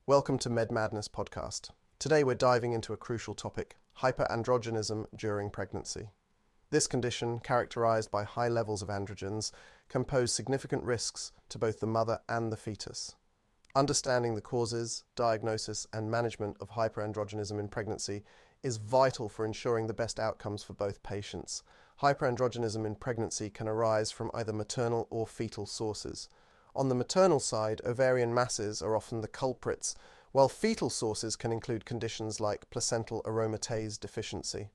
Welcome to Med Madness podcast. Today we're diving into a crucial topic, hyperandrogenism during pregnancy. This condition, characterized by high levels of androgens, can pose significant risks to both the mother and the fetus. Understanding the causes, diagnosis, and management of hyperandrogenism in pregnancy is vital for ensuring the best outcomes for both patients. Hyperandrogenism in pregnancy can arise from either maternal or fetal sources. On the maternal side, ovarian masses are often the culprits, while fetal sources can include conditions like placental aromatase deficiency.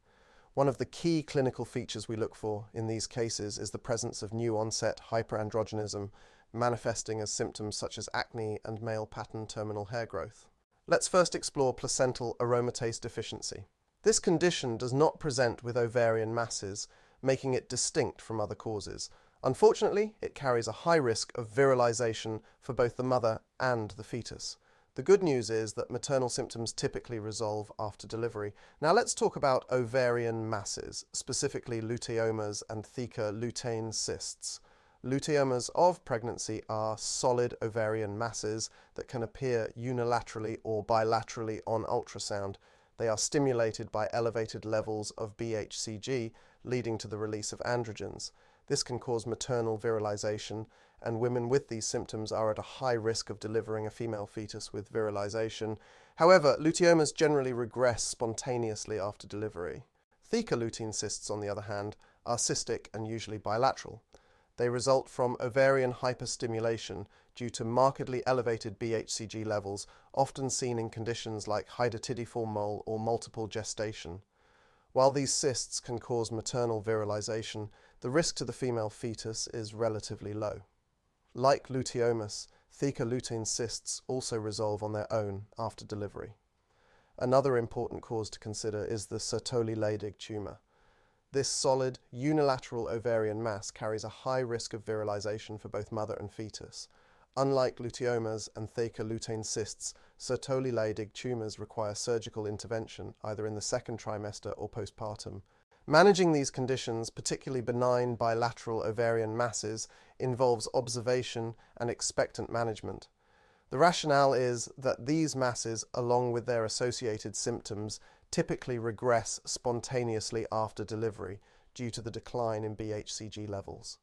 One of the key clinical features we look for in these cases is the presence of new-onset hyperandrogenism, manifesting as symptoms such as acne and male pattern terminal hair growth. Let's first explore placental aromatase deficiency. This condition does not present with ovarian masses, making it distinct from other causes. Unfortunately, it carries a high risk of virilization for both the mother and the fetus. The good news is that maternal symptoms typically resolve after delivery. Now let's talk about ovarian masses, specifically luteomas and Theca lutein cysts. Luteomas of pregnancy are solid ovarian masses that can appear unilaterally or bilaterally on ultrasound. They are stimulated by elevated levels of BHCG, leading to the release of androgens. This can cause maternal virilization, and women with these symptoms are at a high risk of delivering a female fetus with virilization. However, luteomas generally regress spontaneously after delivery. Theca lutein cysts, on the other hand, are cystic and usually bilateral. They result from ovarian hyperstimulation due to markedly elevated BHCG levels, often seen in conditions like hydatidiform mole or multiple gestation. While these cysts can cause maternal virilization, the risk to the female fetus is relatively low. Like luteomas, Theca lutein cysts also resolve on their own after delivery. Another important cause to consider is the Sertoli-Leydig Tumor. This solid, unilateral ovarian mass carries a high risk of virilization for both mother and fetus. Unlike luteomas and Theca lutein cysts, Sertoli-Leydig tumors require surgical intervention either in the second trimester or postpartum. Managing these conditions, particularly benign bilateral ovarian masses, involves observation and expectant management. The rationale is that these masses, along with their associated symptoms, typically regress spontaneously after delivery due to the decline in BHCG levels.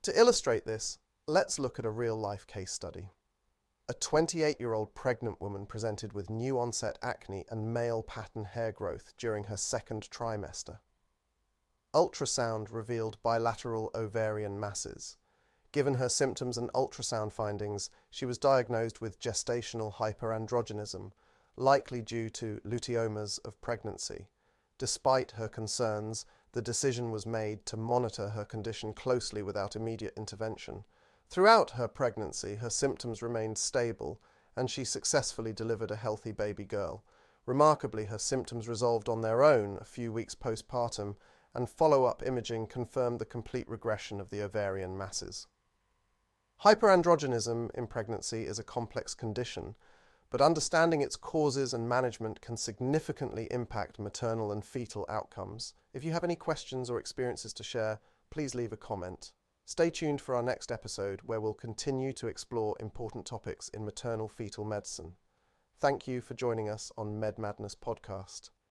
To illustrate this, let's look at a real-life case study. A 28-year-old pregnant woman presented with new-onset acne and male pattern hair growth during her second trimester. Ultrasound revealed bilateral ovarian masses. Given her symptoms and ultrasound findings, she was diagnosed with gestational hyperandrogenism, likely due to Luteomas of Pregnancy. Despite her concerns, the decision was made to monitor her condition closely without immediate intervention. Throughout her pregnancy, her symptoms remained stable, and she successfully delivered a healthy baby girl. Remarkably, her symptoms resolved on their own a few weeks postpartum, and follow-up imaging confirmed the complete regression of the ovarian masses. Hyperandrogenism in pregnancy is a complex condition, but understanding its causes and management can significantly impact maternal and fetal outcomes. If you have any questions or experiences to share, please leave a comment. Stay tuned for our next episode, where we'll continue to explore important topics in maternal fetal medicine. Thank you for joining us on Med Madness podcast.